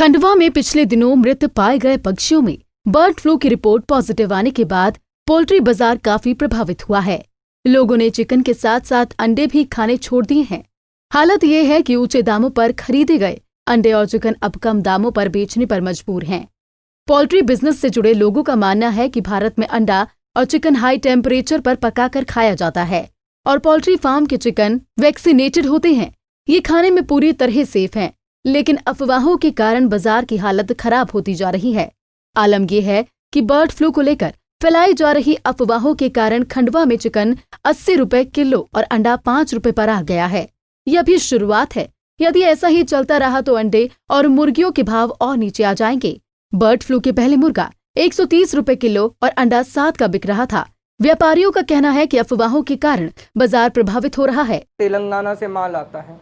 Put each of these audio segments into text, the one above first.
खंडवा में पिछले दिनों मृत पाए गए पक्षियों में बर्ड फ्लू की रिपोर्ट पॉजिटिव आने के बाद पोल्ट्री बाजार काफी प्रभावित हुआ है। लोगों ने चिकन के साथ साथ अंडे भी खाने छोड़ दिए हैं। हालत ये है कि ऊंचे दामों पर खरीदे गए अंडे और चिकन अब कम दामों पर बेचने पर मजबूर हैं। पोल्ट्री बिजनेस से जुड़े लोगों का मानना है कि भारत में अंडा और चिकन हाई टेम्परेचर पर पकाकर खाया जाता है और पोल्ट्री फार्म के चिकन वैक्सीनेटेड होते हैं। ये खाने में पूरी तरह सेफ हैं, लेकिन अफवाहों के कारण बाजार की हालत खराब होती जा रही है। आलम यह है कि बर्ड फ्लू को लेकर फैलाई जा रही अफवाहों के कारण खंडवा में चिकन 80 रुपए किलो और अंडा 5 रुपए पर आ गया है। यह भी शुरुआत है। यदि ऐसा ही चलता रहा तो अंडे और मुर्गियों के भाव और नीचे आ जाएंगे। बर्ड फ्लू के पहले मुर्गा 130 रुपए किलो और अंडा 7 का बिक रहा था। व्यापारियों का कहना है कि अफवाहों के कारण बाजार प्रभावित हो रहा है। तेलंगाना से माल आता है।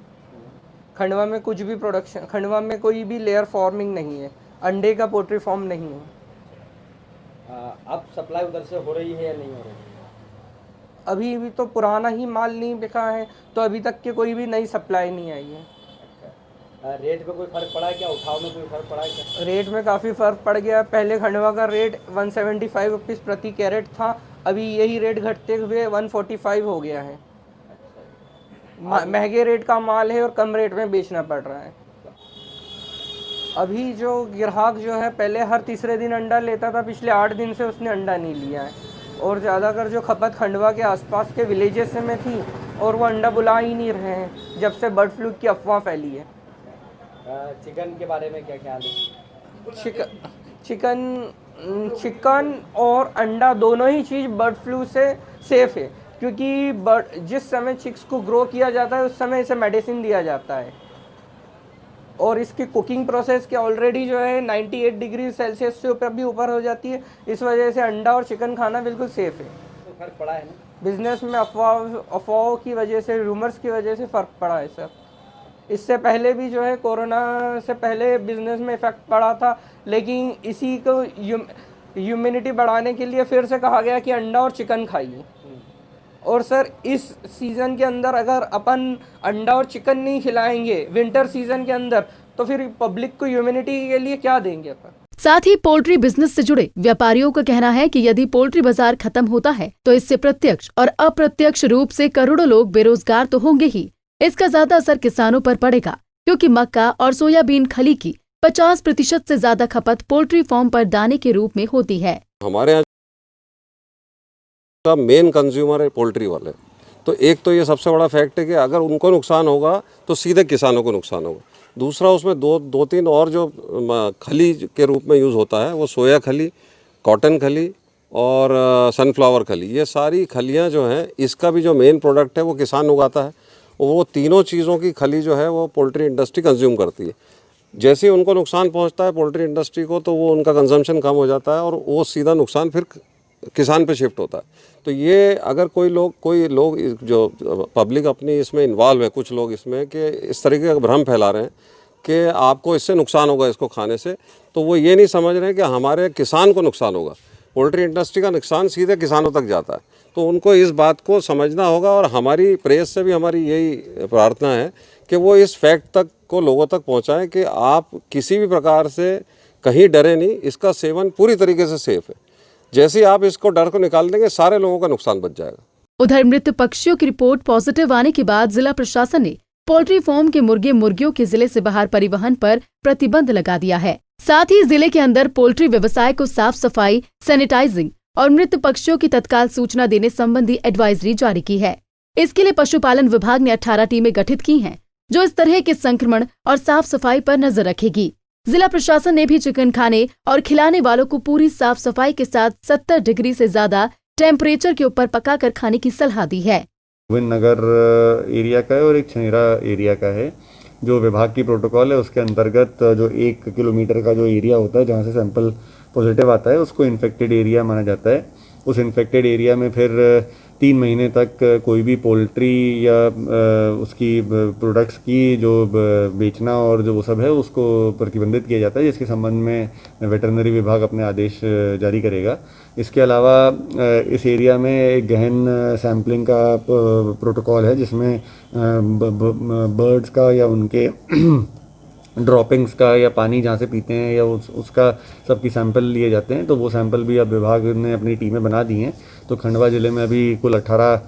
खंडवा में कुछ भी प्रोडक्शन, खंडवा में कोई भी लेयर फार्मिंग नहीं है, अंडे का पोल्ट्री फार्म नहीं है। अब सप्लाई उधर से हो रही है या नहीं हो रही है? अभी भी तो पुराना ही माल नहीं बिका है, तो अभी तक के कोई भी नई सप्लाई नहीं आई है। रेट में कोई फर्क पड़ा है क्या? उठाव में कोई फर्क पड़ा है क्या? रेट में काफ़ी फ़र्क पड़ गया। पहले खंडवा का रेट 175 रुपीज़ प्रति कैरेट था, अभी यही रेट घटते हुए 145 हो गया है। महंगे रेट का माल है और कम रेट में बेचना पड़ रहा है। अभी जो ग्राहक जो है पहले हर तीसरे दिन अंडा लेता था, पिछले 8 दिन से उसने अंडा नहीं लिया है। और ज़्यादातर जो खपत खंडवा के आसपास के विलेजेस में थी और वो अंडा बुला ही नहीं रहे हैं जब से बर्ड फ्लू की अफवाह फैली है। चिकन के बारे में क्या ख्याल है? चिकन और अंडा दोनों ही चीज़ बर्ड फ्लू से सेफ है, क्योंकि जिस समय चिक्स को ग्रो किया जाता है उस समय इसे मेडिसिन दिया जाता है और इसकी कुकिंग प्रोसेस के ऑलरेडी जो है 98 डिग्री सेल्सियस से ऊपर भी ऊपर हो जाती है। इस वजह से अंडा और चिकन खाना बिल्कुल सेफ है। तो फर्क पड़ा है ना बिजनेस में? अफवाहों की वजह से, रूमर्स की वजह से फ़र्क पड़ा है सर। इससे पहले भी जो है कोरोना से पहले बिजनेस में इफेक्ट पड़ा था, लेकिन इसी को ह्यूमिनिटी बढ़ाने के लिए फिर से कहा गया कि अंडा और चिकन खाइए। और सर इस सीज़न के अंदर अगर अपन अंडा और चिकन नहीं खिलाएंगे विंटर सीजन के अंदर, तो फिर पब्लिक को ह्यूमिनिटी के लिए क्या देंगे अपन? साथ ही पोल्ट्री बिजनेस से जुड़े व्यापारियों का कहना है कि यदि पोल्ट्री बाजार खत्म होता है तो इससे प्रत्यक्ष और अप्रत्यक्ष रूप से करोड़ों लोग बेरोजगार तो होंगे ही। इसका ज्यादा असर किसानों पर पड़ेगा, क्योंकि मक्का और सोयाबीन खली की 50% से ज्यादा खपत पोल्ट्री फार्म पर दाने के रूप में होती है। हमारे यहाँ का मेन कंज्यूमर है पोल्ट्री वाले। तो एक तो ये सबसे बड़ा फैक्ट है कि अगर उनको नुकसान होगा तो सीधे किसानों को नुकसान होगा। दूसरा, उसमें दो तीन और जो खली के रूप में यूज़ होता है वो सोया खली, कॉटन खली और सनफ्लावर खली। ये सारी खलियाँ जो हैं, इसका भी जो मेन प्रोडक्ट है वो किसान उगाता है। वो तीनों चीज़ों की खली जो है वो पोल्ट्री इंडस्ट्री कंज्यूम करती है। जैसे ही उनको नुकसान पहुंचता है पोल्ट्री इंडस्ट्री को, तो वो उनका कंजम्पशन कम हो जाता है और वो सीधा नुकसान फिर किसान पे शिफ्ट होता है। तो ये अगर कोई लोग जो पब्लिक अपनी इसमें इन्वॉल्व है, कुछ लोग इसमें कि इस तरीके का भ्रम फैला रहे हैं कि आपको इससे नुकसान होगा इसको खाने से, तो वो ये नहीं समझ रहे हैं कि हमारे किसान को नुकसान होगा। पोल्ट्री इंडस्ट्री का नुकसान सीधे किसानों तक जाता है। तो उनको इस बात को समझना होगा और हमारी प्रेस से भी हमारी यही प्रार्थना है कि वो इस फैक्ट तक को लोगों तक पहुंचाएं कि आप किसी भी प्रकार से कहीं डरे नहीं, इसका सेवन पूरी तरीके से सेफ है। जैसे ही आप इसको डर को निकाल देंगे सारे लोगों का नुकसान बच जाएगा। उधर मृत पक्षियों की रिपोर्ट पॉजिटिव आने के बाद जिला प्रशासन ने पोल्ट्री फार्म के मुर्गियों के जिले से बाहर परिवहन पर प्रतिबंध लगा दिया है। साथ ही जिले के अंदर पोल्ट्री व्यवसाय को साफ सफाई, सैनिटाइजिंग और मृत पक्षियों की तत्काल सूचना देने संबंधी एडवाइजरी जारी की है। इसके लिए पशुपालन विभाग ने 18 टीमें गठित की हैं, जो इस तरह के संक्रमण और साफ सफाई पर नजर रखेगी। जिला प्रशासन ने भी चिकन खाने और खिलाने वालों को पूरी साफ सफाई के साथ 70 डिग्री से ज्यादा टेम्परेचर के ऊपर पकाकर खाने की सलाह दी है। गोविंद नगर एरिया का है और एक छनेरा एरिया का है। जो विभाग की प्रोटोकॉल है उसके अंतर्गत जो 1 किलोमीटर का जो एरिया होता है जहाँ से सैंपल पॉजिटिव आता है उसको इन्फेक्टेड एरिया माना जाता है। उस इन्फेक्टेड एरिया में फिर 3 महीने तक कोई भी पोल्ट्री या उसकी प्रोडक्ट्स की जो बेचना और जो वो सब है उसको प्रतिबंधित किया जाता है, जिसके संबंध में वेटरनरी विभाग अपने आदेश जारी करेगा। इसके अलावा इस एरिया में एक गहन सैम्पलिंग का प्रोटोकॉल है जिसमें बर्ड्स का या उनके ड्रॉपिंग्स का या पानी जहाँ से पीते हैं या उसका सबकी सैंपल लिए जाते हैं। तो वो सैंपल भी अब विभाग ने अपनी टीमें बना दी हैं। तो खंडवा ज़िले में अभी कुल 18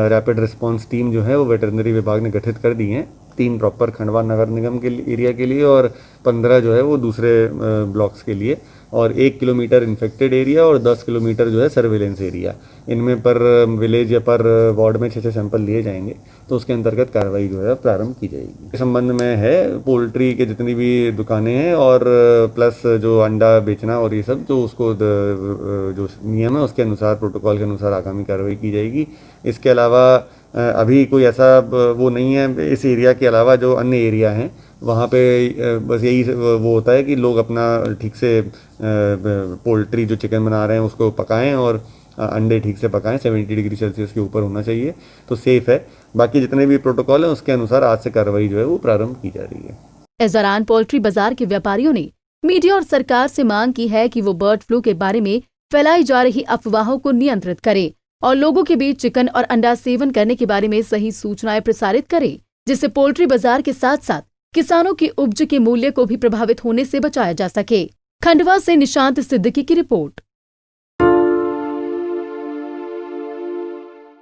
रैपिड रिस्पांस टीम जो है वो वेटरनरी विभाग ने गठित कर दी हैं। 3 प्रॉपर खंडवा नगर निगम के एरिया के लिए और 15 जो है वो दूसरे ब्लॉक्स के लिए, और 1 किलोमीटर इन्फेक्टेड एरिया और 10 किलोमीटर जो है सर्विलेंस एरिया। इनमें पर विलेज या पर वार्ड में 6 सैंपल लिए जाएंगे। तो उसके अंतर्गत कार्रवाई जो है प्रारंभ की जाएगी। इस संबंध में है पोल्ट्री के जितनी भी दुकानें हैं और प्लस जो अंडा बेचना और ये सब, जो उसको जो नियम है उसके अनुसार, प्रोटोकॉल के अनुसार आगामी कार्रवाई की जाएगी। इसके अलावा अभी कोई ऐसा वो नहीं है। इस एरिया के अलावा जो अन्य एरिया हैं वहाँ पे बस यही वो होता है कि लोग अपना ठीक से पोल्ट्री जो चिकन बना रहे हैं उसको पकाएं और अंडे ठीक से पकाएं। 70 डिग्री सेल्सियस के ऊपर होना चाहिए, तो सेफ है। बाकी जितने भी प्रोटोकॉल हैं उसके अनुसार आज से कार्रवाई जो है वो प्रारंभ की जा रही है। इस दौरान पोल्ट्री बाजार के व्यापारियों ने मीडिया और सरकार से मांग की है कि वो बर्ड फ्लू के बारे में फैलाई जा रही अफवाहों को नियंत्रित करें और लोगों के बीच चिकन और अंडा सेवन करने के बारे में सही सूचनाएं प्रसारित करें, जिससे पोल्ट्री बाजार के साथ साथ किसानों की उपज के मूल्य को भी प्रभावित होने से बचाया जा सके। खंडवा से निशांत सिद्दीकी की रिपोर्ट।